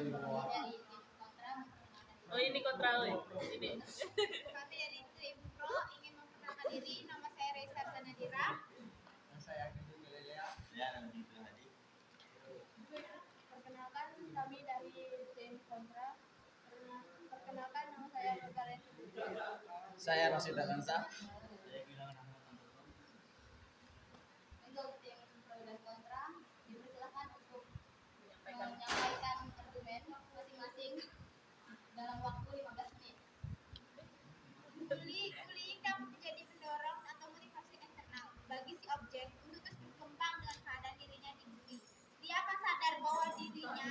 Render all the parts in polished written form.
dari tim kontra memperkenalkan Oh ini kontra ini. Kami dari tim pro ingin memperkenalkan diri. Nama saya Reza Zanadira. Saya Gitu Lelea. Ya, nanti itu Hadi. Perkenalkan kami dari tim kontra. Perkenalkan nama saya Nurgalen. Saya Rasid Alansa. Saya kehilangan Ahmad Santoso. Untuk tim pro dan kontra dipersilakan untuk menyampaikan argumen masing-masing dalam waktu 15 menit. Bullying dapat menjadi pendorong atau motivasi eksternal bagi si objek untuk terus berkembang dengan keadaan dirinya dibully. Dia akan sadar bahwa dirinya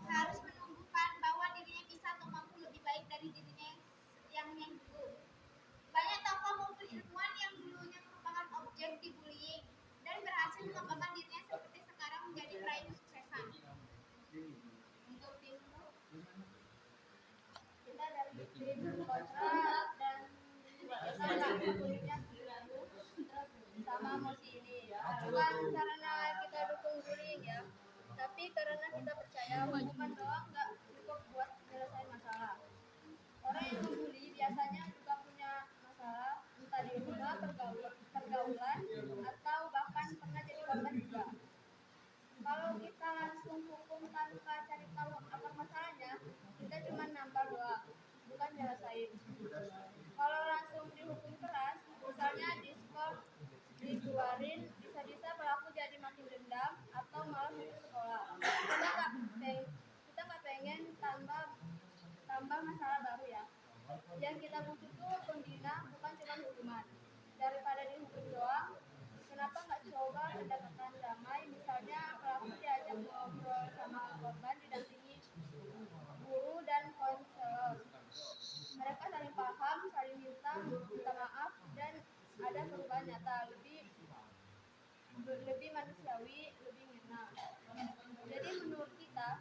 harus menumbuhkan bahwa dirinya bisa atau mampu lebih baik dari dirinya yang dulu. Banyak tokoh maupun ilmuwan yang dulunya merupakan objek dibullying dan berhasil mengembangkan dirinya seperti sekarang menjadi peraih kesuksesan. Untuk tim kita dari tim kontra dan sama emosi ini bukan karena kita dukung bullying ya, tapi karena kita percaya hukuman doang nggak cukup buat menyelesaikan masalah. Orang yang membuli biasanya juga punya masalah, entah di rumah, pergaulan, atau bahkan pernah jadi korban juga. Kalau kita langsung hukum tanpa cari tahu apa masalahnya, kita cuma nampar doang, bukan nyelesain. Kalau langsung dihukum keras, misalnya diskor, dikeluarin, bisa-bisa pelaku jadi makin dendam atau malah putus sekolah. Kita nggak pengen tambah masalah baru ya. Yang kita butuh tuh pembina, bukan cuma hukuman. Daripada dihukum doang, kenapa nggak coba pendekatan damai? Misalnya pelaku diajak ngobrol sama korban, didampingi guru dan konselor. Mereka saling paham, saling minta maaf, dan ada perubahan nyata, lebih manusiawi, lebih ngena. Jadi menurut kita,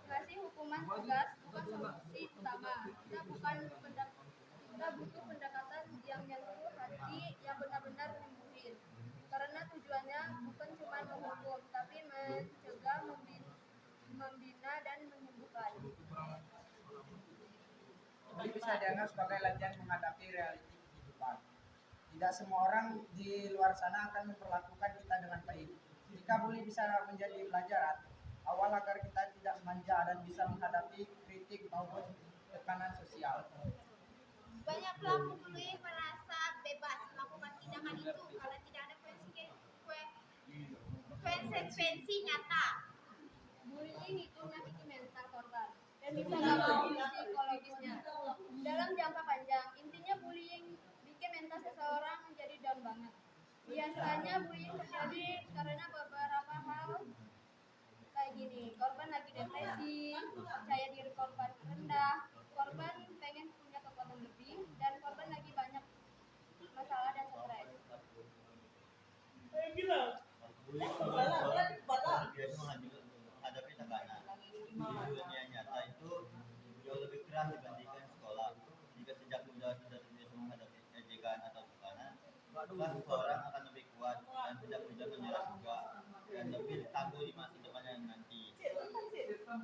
ngasih hukuman tegas bukan solusi utama. Kita butuh pendekatan yang menyentuh hati, yang benar-benar menyembuhin. Karena tujuannya bukan cuma menghukum, tapi mencegah, membina dan menyembuhkan. Bully bisa dianggap sebagai latihan menghadapi realiti kehidupan. Tidak semua orang di luar sana akan memperlakukan kita dengan baik. Jika bully bisa menjadi pelajaran awal agar kita tidak manja dan bisa menghadapi kritik maupun tekanan sosial. Banyak pelaku bullying merasa bebas melakukan tindakan itu karena tidak ada konsekuensi nyata. Bullying itu menyakiti mental korban dan bisa mengganggu psikologisnya dalam jangka panjang. Intinya bullying bikin mental seseorang menjadi down banget. Biasanya bullying terjadi karena beberapa hal kayak gini. Korban lagi depresi, percaya diri korban rendah, korban pengen punya kekuatan lebih, dan korban lagi banyak masalah dan stres. Biasa menghadapi tekanan. Di dunia nyata itu jauh lebih keras dibandingkan sekolah. Jika sejak muda sudah terbiasa menghadapi ejekan atau tekanan, maka seseorang akan lebih kuat dan tidak mudah menyerah juga dan lebih tangguh di masa depannya nanti.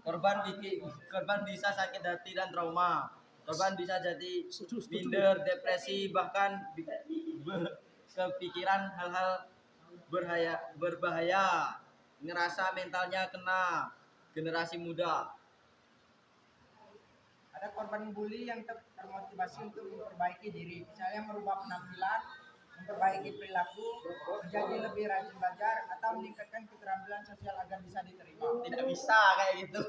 Korban bisa sakit hati dan trauma. Korban bisa jadi minder, depresi, bahkan kepikiran hal-hal berbahaya. Ngerasa mentalnya kena. Generasi muda. Ada korban bully yang termotivasi untuk memperbaiki diri, misalnya merubah penampilan, memperbaiki perilaku, menjadi lebih rajin belajar, atau meningkatkan keterampilan sosial agar bisa diterima. Tidak bisa kayak gitu.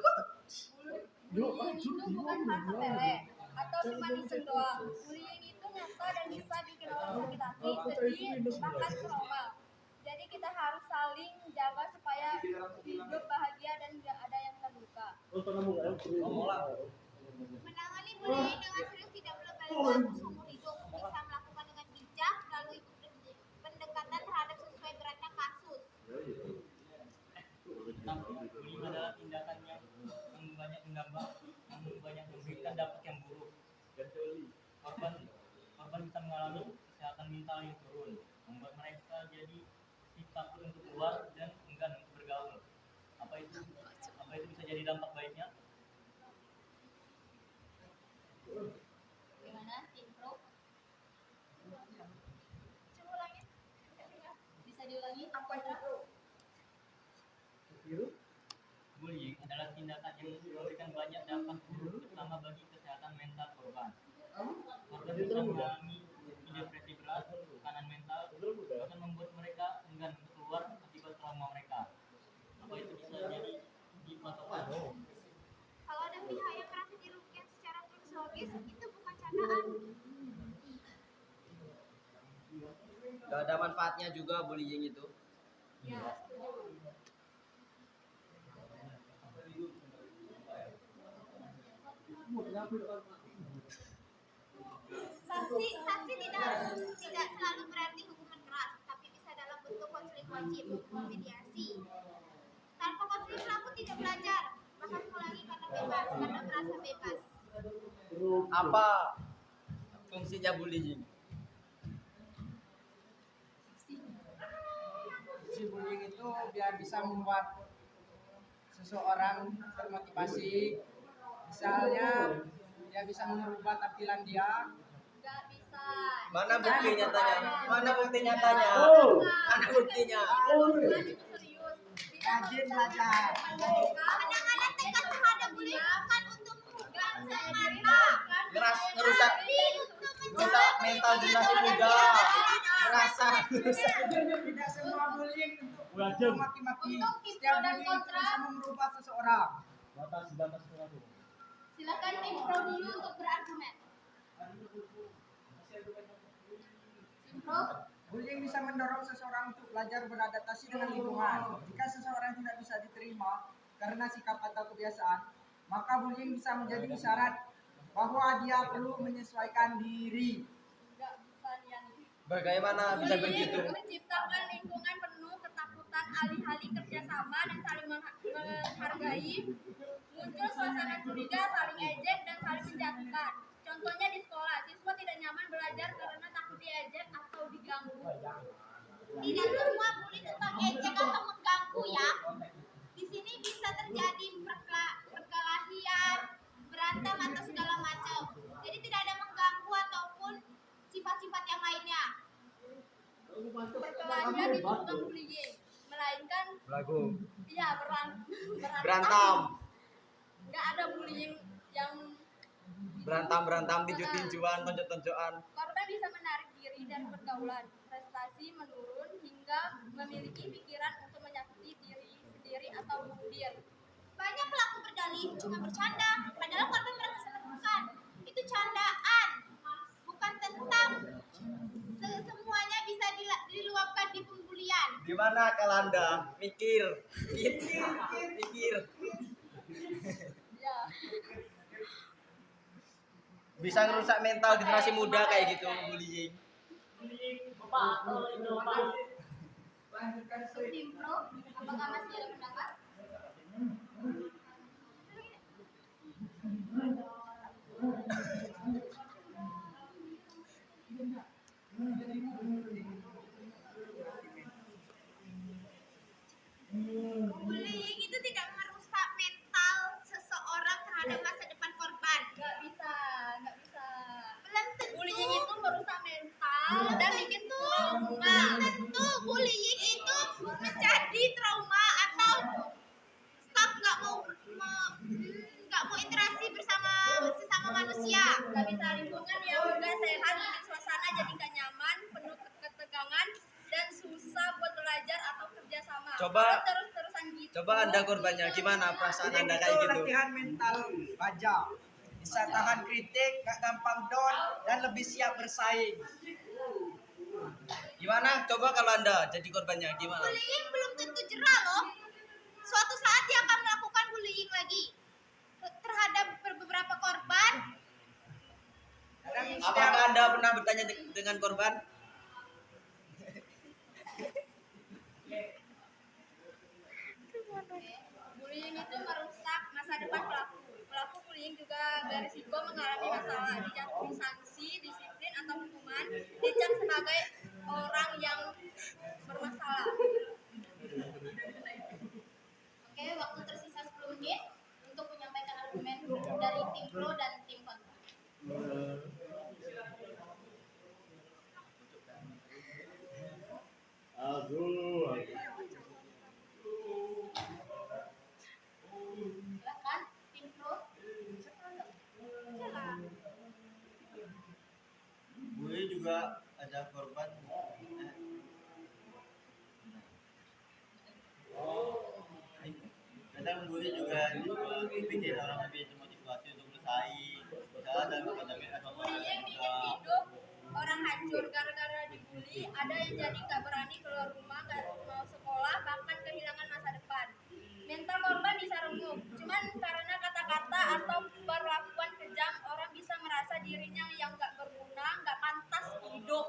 Bullying itu bukan hal sepele atau cuma iseng doang. Bullying itu nyata dan bisa bikin orang sakit hati, sedih, bahkan trauma. Jadi kita harus saling jaga supaya hidup bahagia dan tidak ada yang terluka. Menangani bullying dengan serius tidak berlebihan seumur hidup. Bisa melakukan dengan bijak, lalu ikut pendekatan terhadap sesuai beratnya kasus. Bullying adalah tindakan yang banyak menggambar, banyak memberikan dampak yang buruk. Korban bisa mengalami kesehatan mental yang turun, membuat mereka jadi takut untuk keluar dan enggan untuk bergaul. Apa itu bisa jadi dampak baiknya? Gimana tim pro? Coba ulangi. Bisa diulangi? Apa itu? Bullying adalah tindakan yang memberikan banyak dampak buruk, terutama bagi kesehatan mental korban. Korban bisa mengalami depresi berat, tekanan mental, bahkan membuat mereka enggan untuk keluar akibat trauma mereka. Apa itu bisa jadi dipatokan? Kalau ada pihak yang merasa dirugikan secara psikologis, itu bukan candaan. Gak ada manfaatnya juga bullying itu. Ya, setuju. Sanksi tidak selalu berarti hukuman keras, tapi bisa dalam bentuk konseling wajib, mediasi. Tanpa konseling pelaku tidak belajar, bahkan mengulangi karena merasa bebas. Apa fungsinya bullying? Si bullying itu biar bisa membuat seseorang termotivasi. Misalnya dia bisa merubah tampilan dia. Nggak bisa. Mana bukti nyatanya? Mana bukti nyatanya? Mana buktinya? Bukan itu serius. Rajin belajar. Kadang-kadang tegas terhadap bullying bukan untuk mengubah semata. Ngerusak mental generasi muda. Ngerasa Tidak semua bullying untuk maki-maki. Untuk tim Setiap pro dan bullying kontra. bisa merubah seseorang. Silakan tim pro dulu untuk berargumen. Tim pro, Bullying bisa mendorong seseorang untuk belajar beradaptasi dengan lingkungan. Jika seseorang tidak bisa diterima karena sikap atau kebiasaan, maka bullying bisa menjadi isyarat bahwa dia perlu menyesuaikan diri. nggak bisa yang bagaimana bisa bullying begitu? menciptakan lingkungan penuh ketakutan, alih-alih kerjasama dan saling menghargai. Muncul suasana curiga, saling ejek, dan saling menjatuhkan. Contohnya di sekolah, siswa tidak nyaman belajar karena takut diejek atau diganggu. Tidak semua bully tentang ejek atau mengganggu ya. Di sini bisa terjadi perkelahian, berantem atau segala macam. Jadi tidak ada mengganggu ataupun sifat-sifat yang lainnya. Perkelahian itu bukan bullying, melainkan ya Berantem, Nggak ada bullying yang berantem, tinju-tinjuan, tonjok-tonjokan. korban bisa menarik diri dari pergaulan, prestasi menurun hingga memiliki pikiran untuk menyakiti diri sendiri atau bunuh diri. Banyak pelaku berdalih cuma bercanda, padahal korban merasa lakukan. Itu candaan, bukan tentang semuanya bisa diluapkan di pembulian. Gimana kalau Anda mikir? Ya, Bisa ngerusak mental generasi muda kayak gitu bullying. tim pro, apakah masih ada pendapat? Bullying itu tidak merusak mental seseorang terhadap masa depan korban. Nggak bisa. Belum tentu. Bullying itu merusak mental dan bikin trauma. Belum tentu bullying itu menjadi trauma atau stop nggak mau interaksi bersama sesama manusia. Nggak bisa lingkungan yang nggak sehat, bikin suasana jadi nggak nyaman, penuh ketegangan dan susah buat belajar atau kerja sama. Coba- Kalau terus-terusan gitu. Coba Anda korbannya, gimana perasaan Bullying Anda itu kayak gitu? latihan mental baja. Bisa tahan kritik, gak gampang down, dan lebih siap bersaing. Gimana? Coba kalau Anda jadi korbannya, gimana? Bullying belum tentu jerah loh. Suatu saat dia akan melakukan bullying lagi terhadap beberapa korban. Apakah Anda pernah bertanya dengan korban? Bullying itu merusak masa depan pelaku. Pelaku bullying juga berisiko mengalami masalah, dijatuhi sanksi, disiplin atau hukuman, dicap sebagai orang yang bermasalah. Oke, waktu tersisa 10 menit untuk menyampaikan argumen dari tim pro dan tim kontra. juga ada korban kadang membuli juga justru bikin orang lebih termotivasi untuk bersaing misalnya dalam akademik atau Bullying juga bikin hidup orang hancur gara-gara dibully. Ada yang jadi nggak berani keluar rumah, nggak mau sekolah, bahkan kehilangan masa depan. Mental korban bisa remuk. Cuman karena kata-kata atau perlakuan kejam, orang bisa merasa dirinya yang nggak berguna, nggak pantas hidup.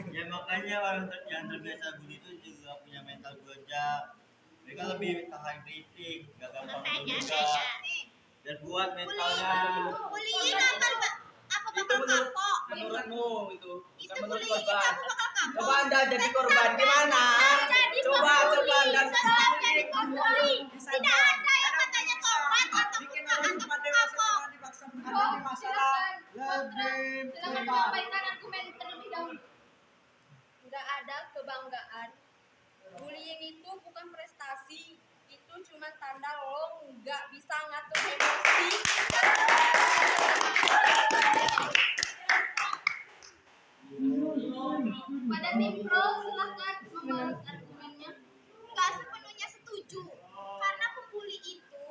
ya makanya orang yang terbiasa bully itu juga punya mental gojek mereka lebih tahan kritik gak gampang terbuka dan kuat mentalnya Bullying apa Itu bakal kapok? menurutmu itu Itu bukan menurut bullying korban. kamu bakal kapok. Coba Anda jadi korban gimana? Coba Anda Setelah jadi pembuli, tidak ada yang katanya korban atau bikin bukan orang atau cepat dewasa kapok. karena dipaksa menghadapi masalah lebih Silakan cepat. menyampaikan argumen terlebih dahulu. Nggak ada kebanggaan. Bullying itu bukan prestasi, itu cuma tanda lo nggak bisa ngatur emosi. Pada tim pro silahkan membalas argumennya. Nggak sepenuhnya setuju karena pembuli itu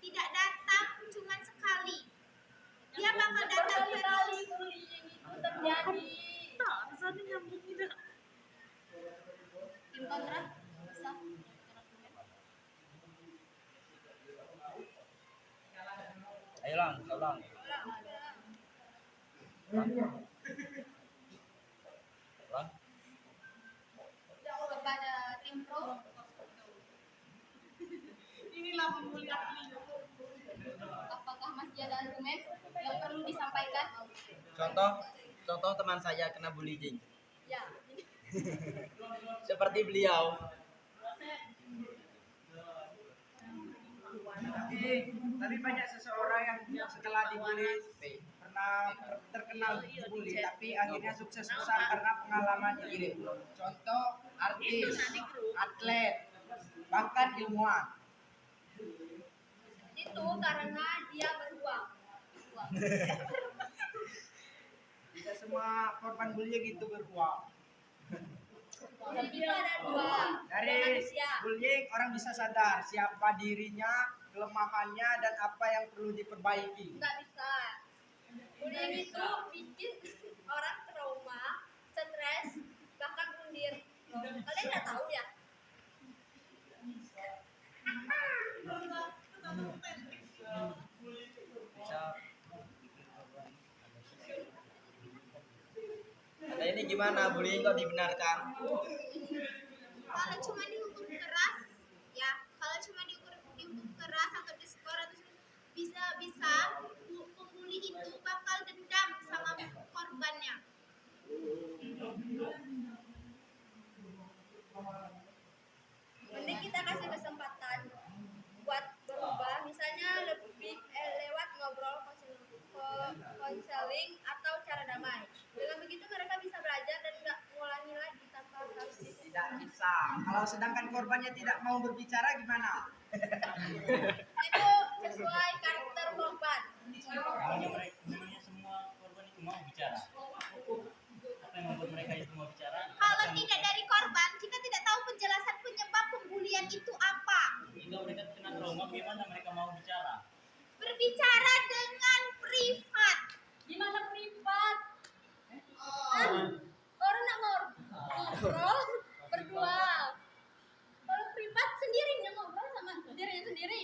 tidak datang cuma sekali. Dia bakal datang Berkali-kali terus. bullying itu terjadi. Tim kontra bisa Ayo lang, ulang. Ulang. kepada tim pro. Inilah pembuli asli. Apakah masih ada argumen yang perlu disampaikan? Contoh teman saya kena bullying. Ya, ini Seperti beliau. Tapi banyak seseorang yang setelah dibully pernah terkenal dibully tapi akhirnya sukses besar karena pengalamannya. Contoh artis, atlet, bahkan ilmuwan. itu karena dia beruang. Tidak semua korban bullying itu beruang. Jadi itu ada dua Dari manusia. bullying orang bisa sadar siapa dirinya, kelemahannya dan apa yang perlu diperbaiki. Nggak bisa. Bullying itu bikin orang trauma, stres, bahkan bunuh diri. Kalian nggak tahu ya? Ada ini gimana bullying kok dibenarkan? Kalau cuma dihukum keras, ya kalau cuma dihukum keras atau diskor atau bisa pembuli itu bakal dendam sama korbannya. Mending kita kasih kesempatan buat berubah, misalnya lebih lewat ngobrol, konseling atau cara damai. Dengan begitu mereka bisa belajar dan nggak mengulangi lagi tanpa harus Tidak bisa. Kalau sedangkan korbannya tidak mau berbicara gimana? itu sesuai karakter korban. Memangnya semua korban itu mau bicara? Apa yang membuat mereka itu mau bicara? Kalau tidak dari korban, kita tidak tahu penjelasan penyebab pembulian itu apa. Jika mereka kena trauma, bagaimana mereka mau bicara? Berbicara dengan privat. Gimana privat? Orang nak ngobrol berdua. Kalau privat sendiri dia ngobrol sama dirinya sendiri.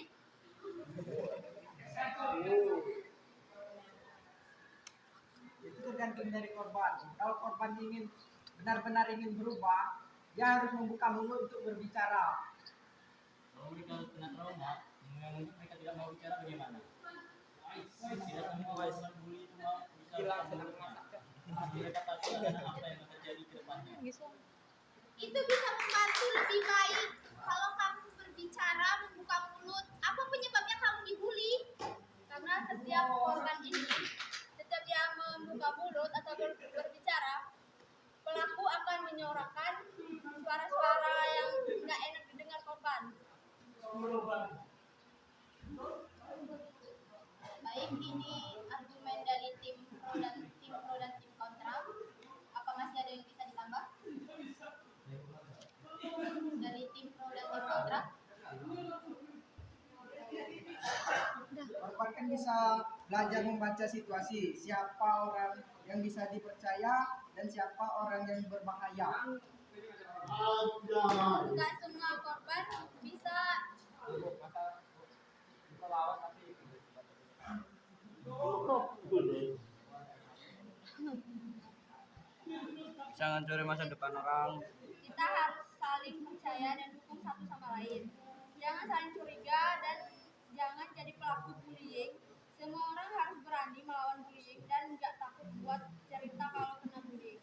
Itu tergantung dari korban. Kalau korban ingin benar-benar ingin berubah, dia harus membuka mulut untuk berbicara. Kalau mereka kena trauma, yang mungkin mereka tidak mau bicara bagaimana? Tidak semua korban bully itu mau bisa menurutnya. Mereka takut dengan apa yang akan terjadi ke depannya. Itu bisa membantu lebih baik kalau kamu berbicara, membuka mulut. Apa penyebabnya kamu dibully? Karena setiap korban ini, setiap dia membuka mulut atau berbicara, pelaku akan menyuarakan suara-suara yang nggak enak didengar korban. Baik, ini argumen dari tim pro dan tim kontra. Apakah kan bisa belajar membaca situasi, siapa orang yang bisa dipercaya dan siapa orang yang berbahaya. Nggak semua korban bisa Bisa ngancurin masa depan orang. kita harus saling percaya dan dukung satu sama lain. Jangan saling curiga dan jangan jadi pelaku bullying. Semua orang harus berani melawan bullying dan nggak takut buat cerita kalau kena bullying.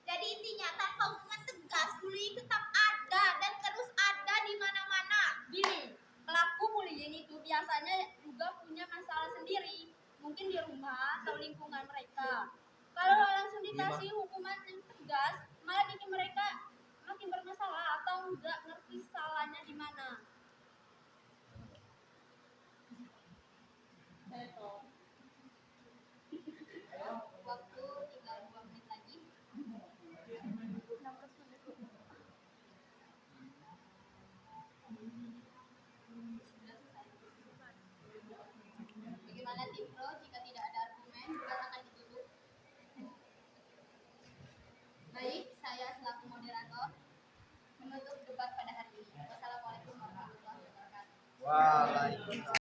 Jadi intinya tanpa hukuman tegas, bullying tetap ada dan terus ada di mana-mana. Gini, pelaku bullying itu biasanya juga punya masalah sendiri, mungkin di rumah atau lingkungan mereka. Kalau langsung dikasih hukuman yang tegas, malah bikin mereka makin bermasalah atau nggak ngerti salahnya di mana. Waktu tinggal 2 menit lagi. Bagaimana tim pro jika tidak ada argumen akan ditutup? Baik, saya selaku moderator menutup debat pada hari ini. Wassalamualaikum warahmatullahi wabarakatuh. Waalaikumsalam.